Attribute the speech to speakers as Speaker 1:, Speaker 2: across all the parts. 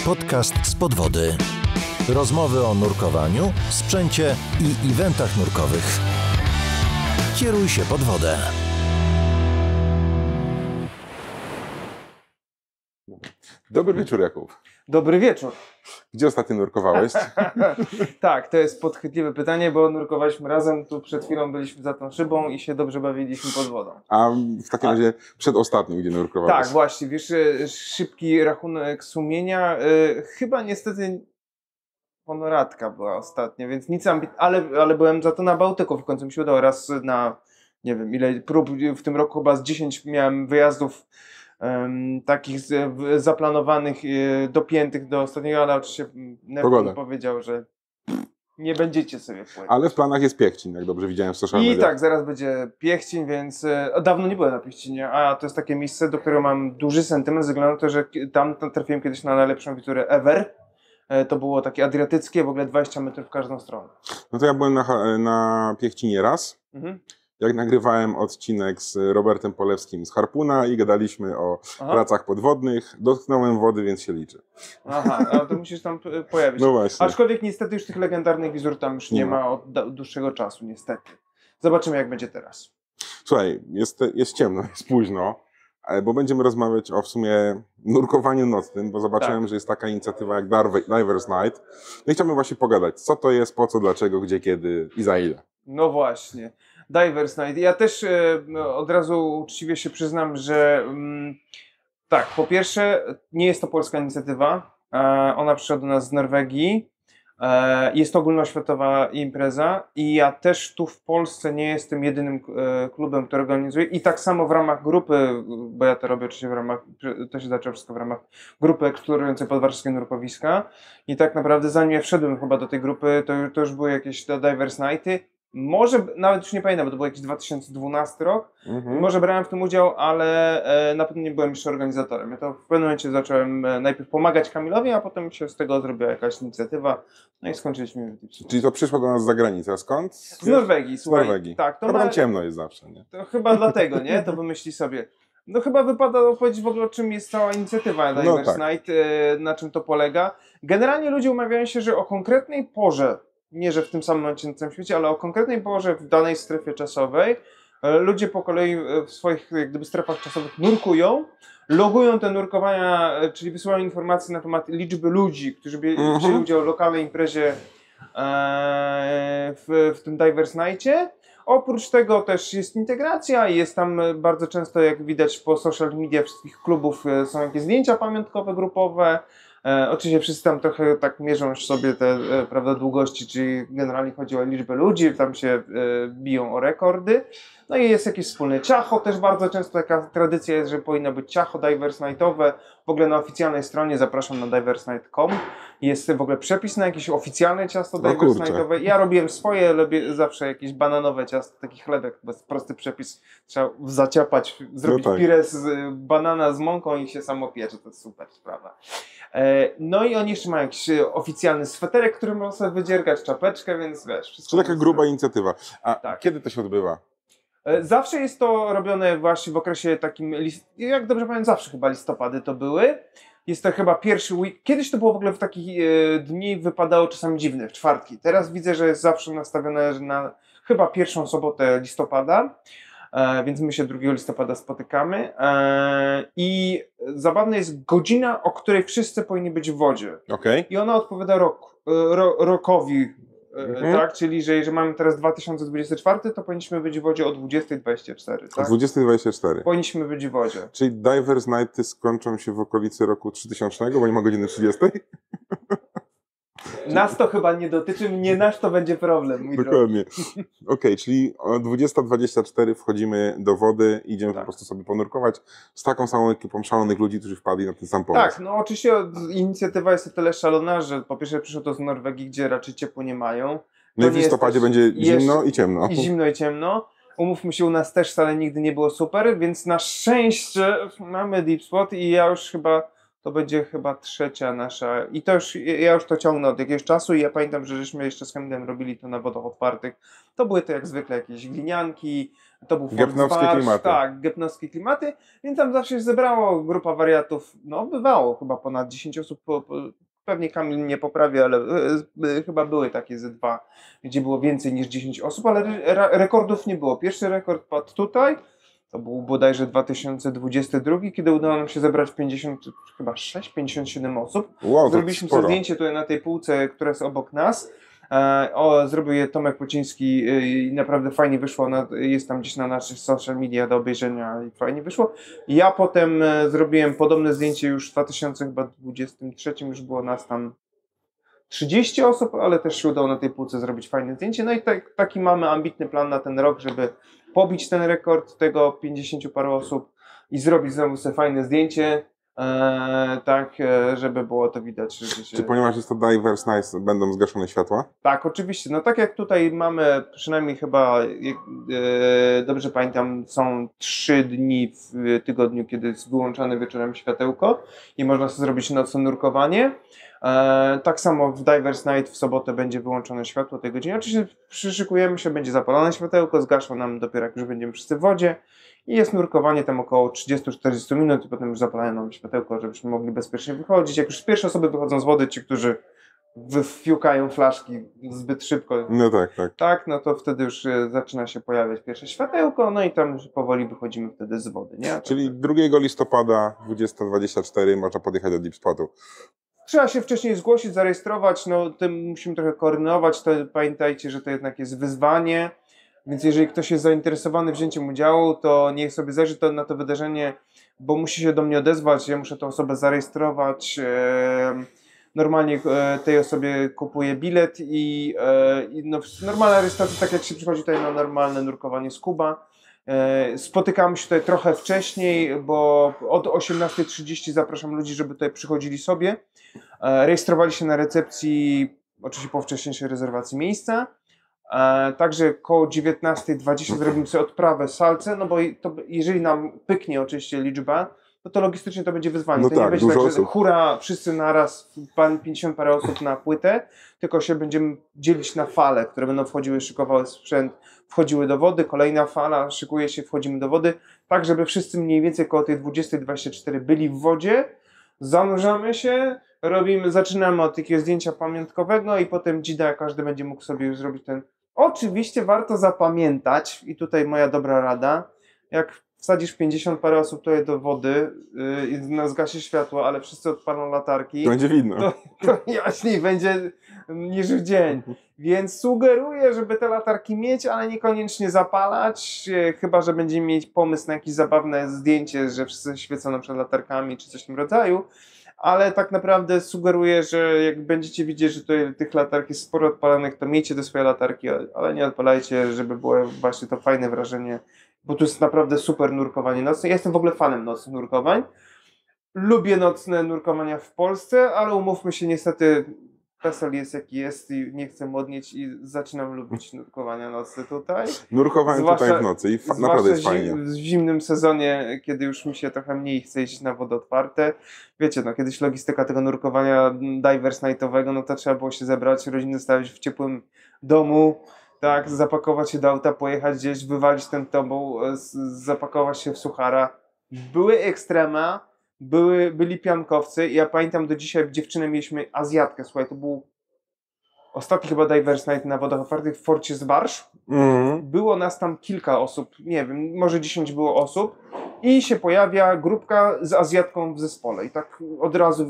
Speaker 1: Podcast z podwody. Rozmowy o nurkowaniu, sprzęcie i eventach nurkowych. Kieruj się pod wodę.
Speaker 2: Dobry wieczór, Jakub.
Speaker 3: Dobry wieczór.
Speaker 2: Gdzie ostatnio nurkowałeś?
Speaker 3: Tak, to jest podchwytliwe pytanie, bo nurkowaliśmy razem, tu przed chwilą byliśmy za tą szybą i się dobrze bawiliśmy pod wodą.
Speaker 2: A w takim razie przedostatnim, gdzie nurkowałeś?
Speaker 3: Tak, właśnie, wiesz, szybki rachunek sumienia, chyba niestety Ponoradka była ostatnia, więc nic ale byłem za to na Bałtyku, w końcu mi się udało raz na, nie wiem ile prób, w tym roku chyba z 10 miałem wyjazdów takich zaplanowanych, dopiętych do ostatniego, ale oczywiście Neptun powiedział, że nie będziecie sobie pływać.
Speaker 2: Ale w planach jest Piechcin, jak dobrze widziałem w social mediach.
Speaker 3: I tak, zaraz będzie Piechcin, więc dawno nie byłem na Piechcinie, a to jest takie miejsce, do którego mam duży sentyment, ze względu na to, że tam trafiłem kiedyś na najlepszą witurę ever. To było takie adriatyckie, w ogóle 20 metrów w każdą stronę.
Speaker 2: No to ja byłem na Piechcinie raz. Jak nagrywałem odcinek z Robertem Polewskim z Harpuna i gadaliśmy o pracach podwodnych, dotknąłem wody, więc się liczy.
Speaker 3: Aha, no to musisz tam pojawić.
Speaker 2: No właśnie.
Speaker 3: Aczkolwiek niestety już tych legendarnych wizur tam już nie ma od dłuższego czasu, niestety. Zobaczymy, jak będzie teraz.
Speaker 2: Słuchaj, jest ciemno, jest późno, bo będziemy rozmawiać o w sumie nurkowaniu nocnym, bo zobaczyłem, że jest taka inicjatywa jak Divers Night. No i chciałbym właśnie pogadać, co to jest, po co, dlaczego, gdzie, kiedy i za ile.
Speaker 3: No właśnie. Divers Night. Ja też od razu uczciwie się przyznam, że tak, po pierwsze nie jest to polska inicjatywa, ona przyszła do nas z Norwegii, jest to ogólnoświatowa impreza i ja też tu w Polsce nie jestem jedynym klubem, który organizuje i tak samo w ramach grupy, bo ja to robię oczywiście to się zaczęło wszystko w ramach grupy eksplorującej podwarszawskie nurkowiska i tak naprawdę zanim ja wszedłem chyba do tej grupy, to już były jakieś Divers Nighty. Może, nawet już nie pamiętam, bo to był jakiś 2012 rok, może brałem w tym udział, ale na pewno nie byłem jeszcze organizatorem. Ja to w pewnym momencie zacząłem najpierw pomagać Kamilowi, a potem się z tego zrobiła jakaś inicjatywa, no i skończyliśmy.
Speaker 2: Czyli to przyszło do nas z zagranicy, a skąd?
Speaker 3: Z Norwegii, słuchaj.
Speaker 2: Z Norwegii.
Speaker 3: Tak,
Speaker 2: to tam ciemno jest zawsze, nie?
Speaker 3: To chyba dlatego, nie? To wymyśli sobie. No chyba wypada opowiedzieć w ogóle, o czym jest cała inicjatywa Divers Night, na czym to polega. Generalnie ludzie umawiają się, że o konkretnej porze, nie, że w tym samym momencie na całym świecie, ale o konkretnej porze w danej strefie czasowej ludzie po kolei w swoich jak gdyby strefach czasowych nurkują, logują te nurkowania, czyli wysyłają informacje na temat liczby ludzi, którzy wzięli udział w lokalnej imprezie w tym Divers Nightie. Oprócz tego też jest integracja i jest tam bardzo często, jak widać po social media wszystkich klubów, są jakieś zdjęcia pamiątkowe, grupowe. Oczywiście wszyscy tam trochę tak mierzą sobie te prawda, długości, czyli generalnie chodzi o liczbę ludzi, tam się biją o rekordy. No i jest jakieś wspólne ciacho, też bardzo często taka tradycja jest, że powinno być ciacho Divers Nightowe. W ogóle na oficjalnej stronie, zapraszam na diversnight.com, jest w ogóle przepis na jakieś oficjalne ciasto Divers Nightowe. Ja robiłem swoje, lubię zawsze jakieś bananowe ciasto, taki chlebek, prosty przepis. Trzeba zaciapać, zrobić pire z banana z mąką i się samo piecze, to jest super sprawa. No i oni jeszcze mają jakiś oficjalny sweterek, który można sobie wydziergać, czapeczkę, więc wiesz.
Speaker 2: Wszystko taka gruba inicjatywa. A kiedy to się odbywa?
Speaker 3: Zawsze jest to robione właśnie w okresie takim, jak dobrze pamiętam, zawsze chyba listopady to były. Jest to chyba pierwszy week. Kiedyś to było w ogóle w takich dni wypadało czasami dziwne, w czwartki. Teraz widzę, że jest zawsze nastawione na chyba pierwszą sobotę listopada. Więc my się 2 listopada spotykamy i zabawna jest godzina, o której wszyscy powinni być w wodzie. I ona odpowiada rokowi, tak? Czyli że mamy teraz 2024, to powinniśmy być w wodzie o 20:24. Tak?
Speaker 2: O 20:24.
Speaker 3: Powinniśmy być w wodzie.
Speaker 2: Czyli Divers Nighty skończą się w okolicy roku 3000, bo nie ma godziny 30?
Speaker 3: Nas to chyba nie dotyczy, nie nasz to będzie problem, mój
Speaker 2: Dokładnie. Okej, czyli o 20:24 wchodzimy do wody, idziemy po prostu sobie ponurkować z taką samą ekipą szalonych ludzi, którzy wpadli na ten sam pomysł.
Speaker 3: Tak, no oczywiście inicjatywa jest o tyle szalona, że po pierwsze przyszło to z Norwegii, gdzie raczej ciepło nie mają.
Speaker 2: No i w listopadzie będzie zimno i ciemno.
Speaker 3: I zimno i ciemno. Umówmy się, u nas też wcale nigdy nie było super, więc na szczęście mamy deep spot i ja już chyba To będzie chyba trzecia nasza i to już, ja już to ciągnę od jakiegoś czasu i ja pamiętam, że żeśmy jeszcze z Kamilem robili to na wodach otwartych. To były to jak zwykle jakieś glinianki, to był
Speaker 2: Gepnowskie klimaty.
Speaker 3: Tak, gepnowskie klimaty, więc tam zawsze się zebrało grupa wariatów, no bywało chyba ponad 10 osób, pewnie Kamil nie poprawi, ale chyba były takie ze dwa, gdzie było więcej niż 10 osób, ale rekordów nie było. Pierwszy rekord padł tutaj, to był bodajże 2022, kiedy udało nam się zebrać 57 osób.
Speaker 2: Wow,
Speaker 3: Zrobiliśmy sobie zdjęcie tutaj na tej półce, która jest obok nas. Zrobił je Tomek Pociński i naprawdę fajnie wyszło. Jest tam gdzieś na naszych social media do obejrzenia i fajnie wyszło. Ja potem zrobiłem podobne zdjęcie już w 2023, już było nas tam 30 osób, ale też się udało na tej półce zrobić fajne zdjęcie. No i taki mamy ambitny plan na ten rok, żeby pobić ten rekord tego 50 paru osób i zrobić znowu sobie fajne zdjęcie, tak, żeby było to widać.
Speaker 2: Czy ponieważ jest to Divers Night, będą zgaszone światła?
Speaker 3: Tak, oczywiście. No tak jak tutaj mamy, przynajmniej chyba, dobrze pamiętam, są 3 dni w tygodniu, kiedy jest wyłączane wieczorem światełko i można sobie zrobić nocne nurkowanie. Tak samo w Divers Night w sobotę będzie wyłączone światło tej godzinie. Oczywiście przyszykujemy się, będzie zapalone światełko, zgaszą nam dopiero jak już będziemy wszyscy w wodzie i jest nurkowanie tam około 30-40 minut i potem już zapalają nam światełko, żebyśmy mogli bezpiecznie wychodzić. Jak już pierwsze osoby wychodzą z wody, ci, którzy wyfiukają flaszki zbyt szybko.
Speaker 2: No tak, tak.
Speaker 3: Tak, no to wtedy już zaczyna się pojawiać pierwsze światełko, no i tam powoli wychodzimy wtedy z wody, nie?
Speaker 2: Czyli 2 listopada 20:24 można podjechać do Deep Spotu.
Speaker 3: Trzeba się wcześniej zgłosić, zarejestrować, no tym musimy trochę koordynować, to pamiętajcie, że to jednak jest wyzwanie, więc jeżeli ktoś jest zainteresowany wzięciem udziału, to niech sobie zajrzy na to wydarzenie, bo musi się do mnie odezwać, ja muszę tę osobę zarejestrować, normalnie tej osobie kupuję bilet i no, normalna rejestracja, tak jak się przychodzi tutaj na normalne nurkowanie scuba. Spotykamy się tutaj trochę wcześniej, bo od 18:30 zapraszam ludzi, żeby tutaj przychodzili sobie. Rejestrowali się na recepcji, oczywiście po wcześniejszej rezerwacji miejsca. Także koło 19:20 zrobimy sobie odprawę salce, no bo jeżeli nam pyknie oczywiście liczba, no to logistycznie to będzie wyzwanie.
Speaker 2: No
Speaker 3: to
Speaker 2: tak,
Speaker 3: nie będzie
Speaker 2: dużo
Speaker 3: tak, że
Speaker 2: osób.
Speaker 3: hura, wszyscy naraz, 50 parę osób na płytę, tylko się będziemy dzielić na fale, które będą wchodziły, szykowały sprzęt, wchodziły do wody, kolejna fala, szykuje się, wchodzimy do wody, tak żeby wszyscy mniej więcej koło tej 20:24 byli w wodzie, zanurzamy się, zaczynamy od takiego zdjęcia pamiątkowego i potem dzida, każdy będzie mógł sobie już zrobić ten. Oczywiście warto zapamiętać, i tutaj moja dobra rada, jak wsadzisz 50 parę osób tutaj do wody i zgasi światło, ale wszyscy odpalą latarki,
Speaker 2: To będzie widno.
Speaker 3: to jaśniej będzie niż w dzień. Więc sugeruję, żeby te latarki mieć, ale niekoniecznie zapalać, chyba że będziemy mieć pomysł na jakieś zabawne zdjęcie, że wszyscy świecą na przykład latarkami czy coś w tym rodzaju. Ale tak naprawdę sugeruję, że jak będziecie widzieć, że tutaj tych latarek jest sporo odpalonych, to miejcie te swoje latarki, ale nie odpalajcie, żeby było właśnie to fajne wrażenie, bo tu jest naprawdę super nurkowanie nocne. Ja jestem w ogóle fanem nocnych nurkowań. Lubię nocne nurkowania w Polsce, ale umówmy się, niestety PESEL jest jaki jest i nie chcę modnieć i zaczynam lubić nurkowania nocne tutaj.
Speaker 2: Nurkowanie tutaj w nocy i naprawdę jest fajnie.
Speaker 3: W zimnym sezonie, kiedy już mi się trochę mniej chce iść na wody otwarte. Wiecie, no kiedyś logistyka tego nurkowania divers nightowego, no to trzeba było się zebrać, rodziny stawić w ciepłym domu, tak, zapakować się do auta, pojechać gdzieś, wywalić ten tobą, zapakować się w suchara. Były ekstrema, byli piankowcy. Ja pamiętam do dzisiaj, dziewczynę mieliśmy Azjatkę, słuchaj, to był ostatni chyba Divers Night na wodach otwartych w Forcie Zbarsz. Było nas tam kilka osób, nie wiem, może 10 było osób i się pojawia grupka z Azjatką w zespole i tak od razu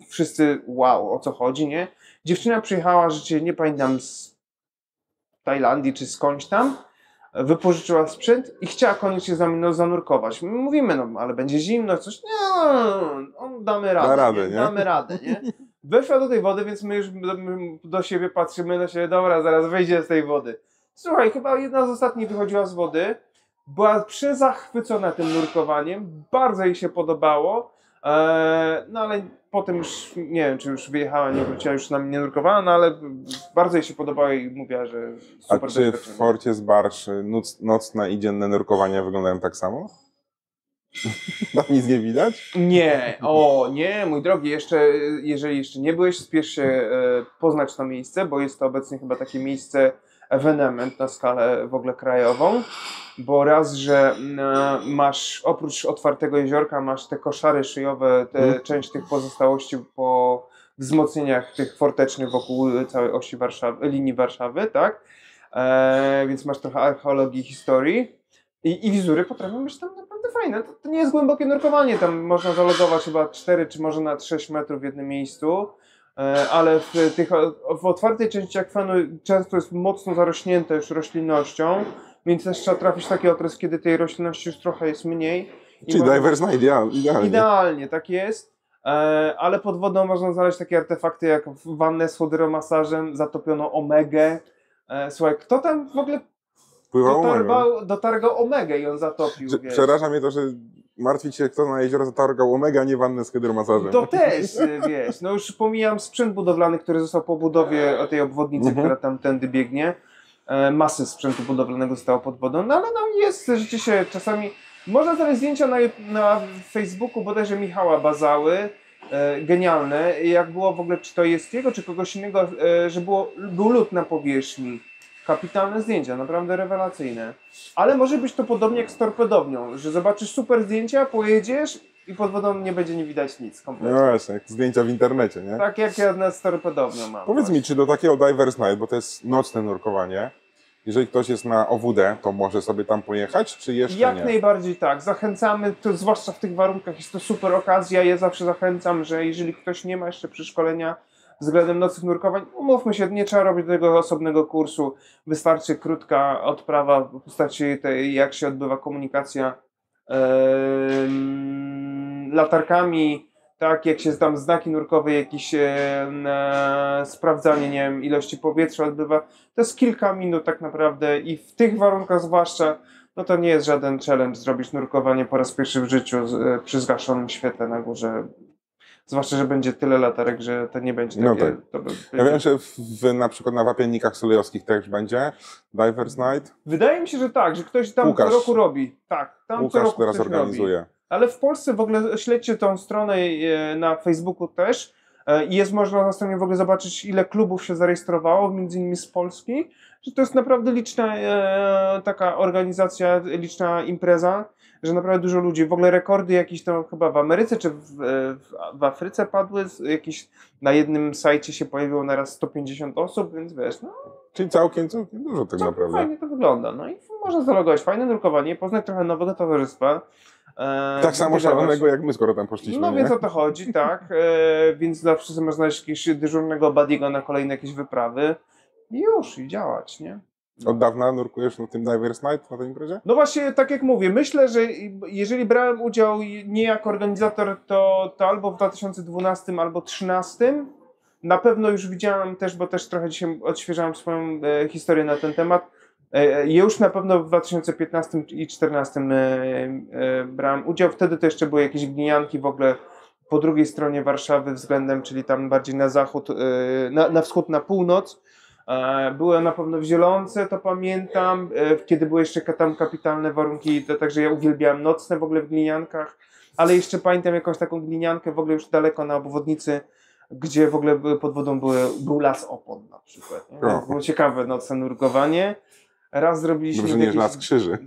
Speaker 3: wszyscy wow, o co chodzi, nie? Dziewczyna przyjechała, nie pamiętam, z Tajlandii czy skądś tam, wypożyczyła sprzęt i chciała koniecznie zanurkować. My mówimy, no ale będzie zimno, coś, nie, damy radę, damy radę, nie? Weszła do tej wody, więc my już do siebie patrzymy, na siebie, dobra, zaraz wyjdzie z tej wody. Słuchaj, chyba jedna z ostatnich wychodziła z wody, była przezachwycona tym nurkowaniem, bardzo jej się podobało, no ale potem już, nie wiem, czy już wyjechała, nie wróciła, już nam nie nurkowała, no ale bardzo jej się podobało i mówiła, że super.
Speaker 2: A czy w Forcie Zbarsz nocne i dzienne nurkowania wyglądają tak samo? Tam nic nie widać?
Speaker 3: Nie, nie, mój drogi, jeżeli jeszcze nie byłeś, spiesz się poznać to miejsce, bo jest to obecnie chyba takie miejsce ewenement na skalę w ogóle krajową, bo raz, że masz oprócz otwartego jeziorka, masz te koszary szyjowe, część tych pozostałości po wzmocnieniach tych fortecznych wokół całej osi linii Warszawy, tak? Więc masz trochę archeologii, historii. I wizury potrafią być tam naprawdę fajne. To nie jest głębokie nurkowanie, tam można zalogować chyba 4 czy może nawet 6 metrów w jednym miejscu, ale w otwartej części akwenu często jest mocno zarośnięte już roślinnością, więc też trzeba trafić taki okres, kiedy tej roślinności już trochę jest mniej.
Speaker 2: Czyli Divers Night, idealnie.
Speaker 3: Idealnie, tak jest. Ale pod wodą można znaleźć takie artefakty jak wannę z hydromasażem, zatopiono omegę. Słuchaj, kto tam w ogóle dotargał omegę i on zatopił.
Speaker 2: Przeraża mnie to, że martwić się, kto na jezioro zatargał omega, a nie wannę z hydromasażem.
Speaker 3: To też, wiesz, no już pomijam sprzęt budowlany, który został po budowie tej obwodnicy, która tam tędy biegnie. Masy sprzętu budowlanego zostało pod wodą, no ale no jest, rzeczywiście czasami można znaleźć zdjęcia na Facebooku bodajże Michała Bazały, genialne, jak było w ogóle, czy to jest jego, czy kogoś innego, że był lód na powierzchni. Kapitalne zdjęcia, naprawdę rewelacyjne. Ale może być to podobnie jak z torpedownią, że zobaczysz super zdjęcia, pojedziesz i pod wodą nie będzie nie widać nic kompletnie.
Speaker 2: No właśnie, jak zdjęcia w internecie, nie?
Speaker 3: Tak jak ja z torpedownią mam.
Speaker 2: Powiedz mi, czy do takiego Divers Night, bo to jest nocne nurkowanie, jeżeli ktoś jest na OWD, to może sobie tam pojechać, czy jeszcze
Speaker 3: jak
Speaker 2: nie?
Speaker 3: Jak najbardziej tak. Zachęcamy, to zwłaszcza w tych warunkach jest to super okazja. Ja zawsze zachęcam, że jeżeli ktoś nie ma jeszcze przeszkolenia względem nocnych nurkowań, umówmy się, nie trzeba robić tego osobnego kursu. Wystarczy krótka odprawa w postaci tej, jak się odbywa komunikacja latarkami, tak, jak się tam znaki nurkowe, jakieś sprawdzanie, nie wiem, ilości powietrza odbywa. To jest kilka minut tak naprawdę i w tych warunkach zwłaszcza, no to nie jest żaden challenge zrobić nurkowanie po raz pierwszy w życiu przy zgaszonym świetle na górze. Zwłaszcza, że będzie tyle latarek, że to nie będzie takie...
Speaker 2: No tak. Ja wiem, że na przykład na wapiennikach solejowskich też będzie Divers Night.
Speaker 3: Wydaje mi się, że tak, że ktoś tam co roku robi. Tak, tam
Speaker 2: Łukasz
Speaker 3: co roku
Speaker 2: teraz
Speaker 3: ktoś
Speaker 2: organizuje.
Speaker 3: Robi. Ale w Polsce w ogóle śledźcie tą stronę na Facebooku też i jest można na stronie w ogóle zobaczyć, ile klubów się zarejestrowało, między innymi z Polski, że to jest naprawdę liczna taka organizacja, liczna impreza, że naprawdę dużo ludzi, w ogóle rekordy jakieś tam chyba w Ameryce czy w Afryce padły, jakieś na jednym sajcie się pojawiło naraz 150 osób, więc wiesz, no.
Speaker 2: Czyli całkiem dużo tak naprawdę.
Speaker 3: Fajnie to wygląda, no i można zalogować fajne nurkowanie, poznać trochę nowego towarzystwa.
Speaker 2: Tak samo szalonego jak my, skoro tam poszliśmy.
Speaker 3: No więc o to chodzi, tak, więc zawsze można znaleźć jakiegoś dyżurnego buddy'ego na kolejne jakieś wyprawy i już, i działać, nie?
Speaker 2: Od dawna nurkujesz na tym Divers Night, na tej imprezie?
Speaker 3: No właśnie, tak jak mówię, myślę, że jeżeli brałem udział nie jako organizator, to albo w 2012, albo 2013. Na pewno już widziałem też, bo też trochę dzisiaj odświeżałem swoją historię na ten temat. Już na pewno w 2015 i 2014 brałem udział. Wtedy to jeszcze były jakieś glinianki w ogóle po drugiej stronie Warszawy względem, czyli tam bardziej na zachód, na wschód, na północ. Byłem na pewno w Zielonce, to pamiętam, kiedy były jeszcze tam kapitalne warunki, to także ja uwielbiałem nocne w ogóle w gliniankach, ale jeszcze pamiętam jakąś taką gliniankę w ogóle już daleko na obwodnicy, gdzie w ogóle pod wodą był las opon na przykład. Było ciekawe nocne nurkowanie. Raz zrobiliśmy...
Speaker 2: Dobrze, nie las krzyży.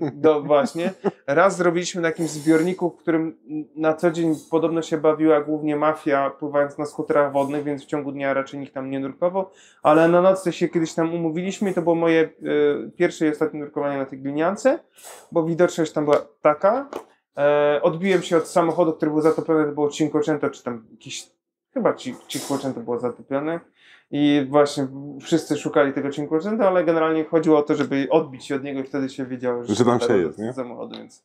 Speaker 3: Właśnie. Raz zrobiliśmy na jakimś zbiorniku, w którym na co dzień podobno się bawiła głównie mafia, pływając na skuterach wodnych, więc w ciągu dnia raczej nikt tam nie nurkował, ale na nocy się kiedyś tam umówiliśmy i to było moje pierwsze i ostatnie nurkowanie na tej gliniance, bo widoczność tam była taka. Odbiłem się od samochodu, który był zatopiony, to było Cinquecento, czy tam jakieś... Chyba Cinquecento było zatopione. I właśnie wszyscy szukali tego Cinquecento, ale generalnie chodziło o to, żeby odbić się od niego i wtedy się wiedziało, że
Speaker 2: tam się jest, nie?
Speaker 3: Samochodu, więc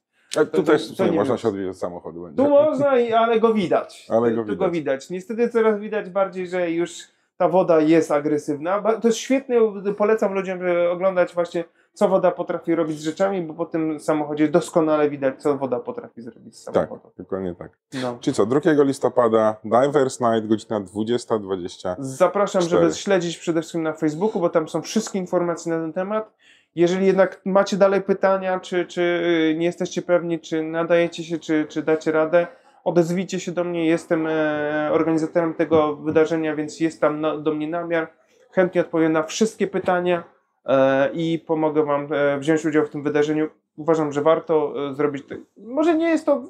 Speaker 2: tu też nie można się odbić od samochodu. Będzie.
Speaker 3: Tu można, ale go widać.
Speaker 2: Tu
Speaker 3: go widać. Niestety coraz widać bardziej, że już ta woda jest agresywna. To jest świetne, polecam ludziom oglądać właśnie, co woda potrafi robić z rzeczami, bo po tym samochodzie doskonale widać, co woda potrafi zrobić z samochodem.
Speaker 2: Tak, dokładnie tak.
Speaker 3: No.
Speaker 2: Czyli co, 2 listopada, Divers Night, godzina 20:20.
Speaker 3: Zapraszam, żeby śledzić przede wszystkim na Facebooku, bo tam są wszystkie informacje na ten temat Jeżeli jednak macie dalej pytania, czy nie jesteście pewni, czy nadajecie się, czy dacie radę, odezwijcie się do mnie. Jestem organizatorem tego wydarzenia, więc jest tam do mnie namiar. Chętnie odpowiem na wszystkie pytania i pomogę Wam wziąć udział w tym wydarzeniu. Uważam, że warto zrobić to. Może nie jest to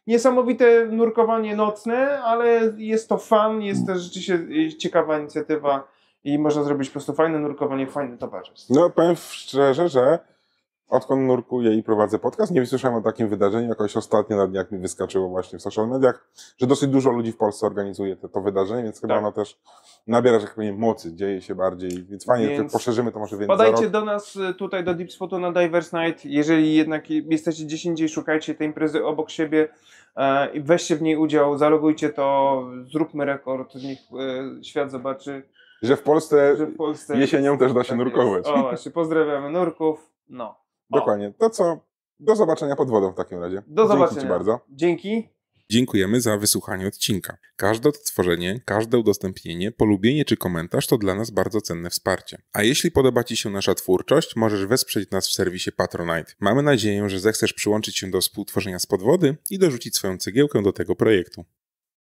Speaker 3: niesamowite nurkowanie nocne, ale jest to fun, jest to rzeczywiście ciekawa inicjatywa i można zrobić po prostu fajne nurkowanie, fajny towarzystwo.
Speaker 2: No powiem szczerze, że odkąd nurkuję i prowadzę podcast, nie słyszałem o takim wydarzeniu. Jakoś ostatnio na dniach mi wyskoczyło właśnie w social mediach, że dosyć dużo ludzi w Polsce organizuje to wydarzenie, więc chyba ono też nabiera, że tak powiem, mocy, dzieje się bardziej, więc fajnie, jak poszerzymy to może więcej.
Speaker 3: Podajcie do nas tutaj do Deep Spotu na Divers Night, jeżeli jednak jesteście gdzieś indziej, szukajcie tej imprezy obok siebie i weźcie w niej udział, zalogujcie to, zróbmy rekord, niech świat zobaczy.
Speaker 2: Że w Polsce jesienią też da się
Speaker 3: tak
Speaker 2: nurkować.
Speaker 3: Jest. O właśnie, pozdrawiamy nurków. No.
Speaker 2: Dokładnie. To co? Do zobaczenia pod wodą w takim razie.
Speaker 3: Do zobaczenia.
Speaker 2: Dzięki Ci bardzo.
Speaker 3: Dzięki.
Speaker 4: Dziękujemy za wysłuchanie odcinka. Każde odtworzenie, każde udostępnienie, polubienie czy komentarz to dla nas bardzo cenne wsparcie. A jeśli podoba Ci się nasza twórczość, możesz wesprzeć nas w serwisie Patronite. Mamy nadzieję, że zechcesz przyłączyć się do współtworzenia Spod Wody i dorzucić swoją cegiełkę do tego projektu.